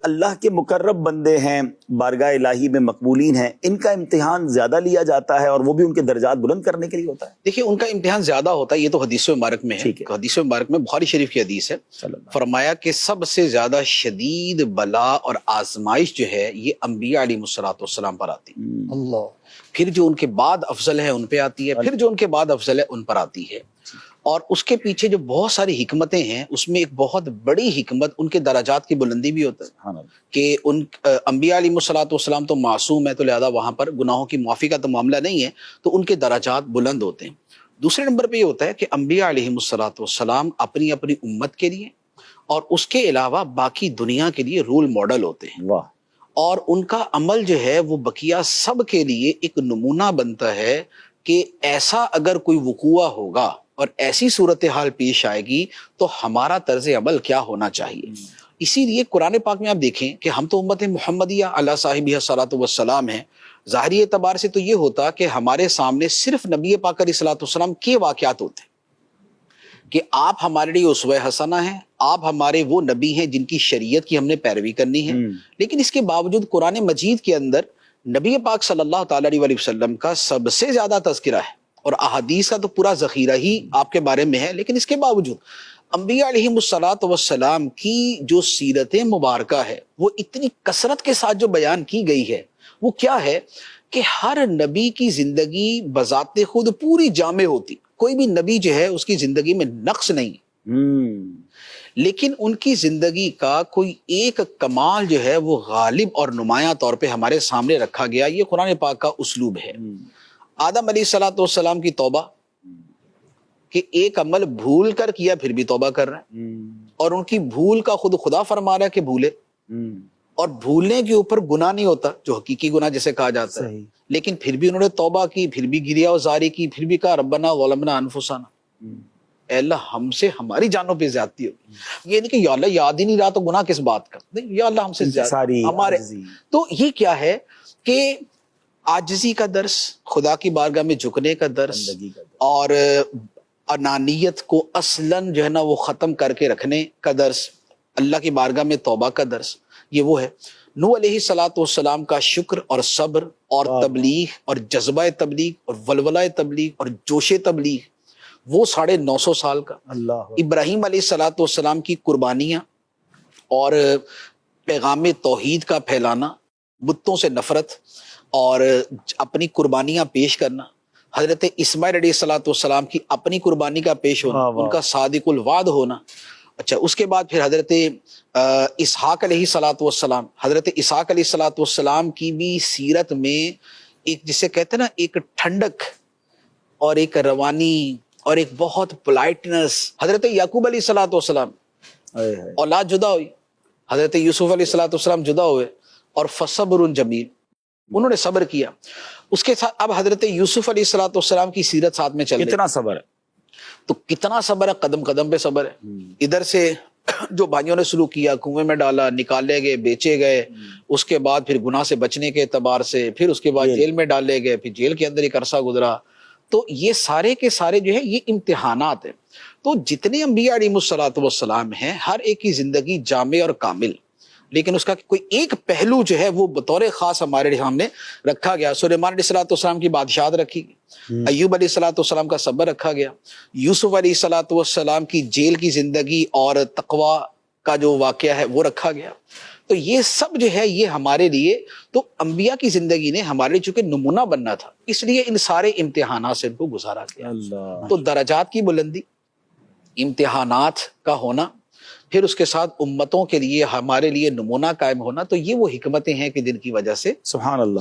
اللہ کے مقرب بندے ہیں، بارگاہ الہی میں مقبولین ہیں، ان کا امتحان زیادہ لیا جاتا ہے اور وہ بھی ان کے درجات بلند کرنے کے لیے ہوتا ہے؟ دیکھیے ان کا امتحان زیادہ ہوتا ہے، یہ تو حدیث مبارک میں ہے۔ حدیث مبارک میں بخاری شریف کی حدیث ہے، فرمایا کہ سب سے زیادہ شدید بلا اور آزمائش جو ہے یہ انبیاء علیہ السلام پر آتی ہے، اللہ، پھر جو ان کے بعد افضل ہے ان پہ آتی ہے، پھر جو ان کے بعد افضل ہے ان پر آتی ہے۔ اور اس کے پیچھے جو بہت ساری حکمتیں ہیں، اس میں ایک بہت بڑی حکمت ان کے درجات کی بلندی بھی ہوتا ہے کہ ان انبیاء علیہ السلام تو معصوم ہے، تو لہذا وہاں پر گناہوں کی معافی کا تو معاملہ نہیں ہے، تو ان کے درجات بلند ہوتے ہیں۔ دوسرے نمبر پہ یہ ہوتا ہے کہ انبیاء علیہ السلام اپنی اپنی امت کے لیے اور اس کے علاوہ باقی دنیا کے لیے رول ماڈل ہوتے ہیں، اور ان کا عمل جو ہے وہ بقیہ سب کے لیے ایک نمونہ بنتا ہے کہ ایسا اگر کوئی وقوع ہوگا اور ایسی صورتحال پیش آئے گی تو ہمارا طرز عمل کیا ہونا چاہیے۔ اسی لیے قرآن پاک میں آپ دیکھیں کہ ہم تو امت محمدیہ علی صاحبہ الصلاۃ والسلام ہیں، ظاہری اعتبار سے تو یہ ہوتا کہ ہمارے سامنے صرف نبی پاک علیہ الصلاۃ والسلام کے واقعات ہوتے ہیں کہ آپ ہمارے لیے اسوہ حسنہ ہیں، آپ ہمارے وہ نبی ہیں جن کی شریعت کی ہم نے پیروی کرنی ہے۔ لیکن اس کے باوجود قرآن مجید کے اندر نبی پاک صلی اللہ تعالیٰ علیہ وسلم کا سب سے زیادہ تذکرہ ہے، اور احادیث کا تو پورا ذخیرہ ہی آپ کے بارے میں ہے، لیکن اس کے باوجود انبیاء علیہ السلام کی جو سیرت مبارکہ ہے وہ اتنی کثرت کے ساتھ جو بیان کی گئی ہے، وہ کیا ہے کہ ہر نبی کی زندگی بذات خود پوری جامع ہوتی، کوئی بھی نبی جو ہے اس کی زندگی میں نقص نہیں، لیکن ان کی زندگی کا کوئی ایک کمال جو ہے وہ غالب اور نمایاں طور پہ ہمارے سامنے رکھا گیا۔ یہ قرآن پاک کا اسلوب ہے۔ آدم علیہ السلام کی توبہ کہ ایک عمل بھول کر کیا پھر بھی توبہ کر رہے ہیں، اور ان کی بھول کا خود خدا فرما رہا ہے کہ بھولے، اور بھولنے کے اوپر گناہ نہیں ہوتا جو حقیقی گناہ جسے کہا جاتا ہے، لیکن پھر بھی انہوں نے توبہ کی، پھر بھی گریہ وزاری کی، پھر بھی کہا ربنا ظلمنا انفسنا، اے اللہ ہم سے ہماری جانوں پہ زیادتی ہوگی۔ یہ نہیں کہ یا اللہ یاد ہی نہیں رہا تو گناہ کس بات کا، نہیں، یا اللہ ہم سے زیادتی ہمارے۔ تو یہ کیا ہے کہ عاجزی کا درس، خدا کی بارگاہ میں جھکنے کا درس، اور انانیت کو اصلاً جو ہے نا وہ ختم کر کے رکھنے کا درس، اللہ کی بارگاہ میں توبہ کا درس، یہ وہ ہے۔ نوح علیہ السلام کا شکر اور صبر اور تبلیغ اور جذبہ تبلیغ اور ولولہ تبلیغ اور جوش تبلیغ، وہ 950 سال کا۔ ابراہیم علیہ السلام کی قربانیاں اور پیغام توحید کا پھیلانا، بتوں سے نفرت اور اپنی قربانیاں پیش کرنا، حضرت اسماعیل علیہ السلام کی اپنی قربانی کا پیش ہونا، ان کا صادق الوعد ہونا۔ اچھا، اس کے بعد پھر حضرت اسحاق علیہ السلام، حضرت اسحاق علیہ السلام کی بھی سیرت میں ایک جسے کہتے ہیں نا ایک ٹھنڈک اور ایک روانی اور ایک بہت پولائٹنس۔ حضرت یعقوب علیہ السلام اولاد جدا ہوئی، حضرت یوسف علیہ السلام جدا ہوئے، اور فصبر جمیل، انہوں نے صبر کیا۔ اس کے ساتھ اب حضرت یوسف علیہ السلام کی سیرت ساتھ میں چل رہی، کتنا صبر ہے، تو کتنا صبر ہے، قدم قدم پہ صبر ہے۔ ادھر سے جو بھائیوں نے سلوک کیا، کنویں میں ڈالا، نکالے گئے، بیچے گئے، اس کے بعد پھر گناہ سے بچنے کے اعتبار سے، پھر اس کے بعد جیل میں ڈالے گئے، پھر جیل کے اندر ایک عرصہ گزرا۔ تو یہ سارے کے سارے جو ہے یہ امتحانات ہیں۔ تو جتنے انبیاء علیہ السلام ہیں، ہر ایک کی زندگی جامع اور کامل، لیکن اس کا کوئی ایک پہلو جو ہے وہ بطور خاص ہمارے سامنے رکھا گیا۔ سلیمان علیہ السلام کی بادشاہت رکھی گئی، ایوب علیہ السلام کا صبر رکھا گیا، یوسف علیہ السلام کی جیل کی زندگی اور تقوی کا جو واقعہ ہے وہ رکھا گیا۔ تو یہ سب جو ہے یہ ہمارے لیے، تو انبیاء کی زندگی نے ہمارے لیے چونکہ نمونہ بننا تھا، اس لیے ان سارے امتحانات سے ان کو گزارا گیا۔ تو درجات کی بلندی، امتحانات کا ہونا، پھر اس کے ساتھ امتوں کے لیے ہمارے لیے نمونہ قائم ہونا، تو یہ وہ حکمتیں ہیں کہ جن کی وجہ سے سبحان اللہ۔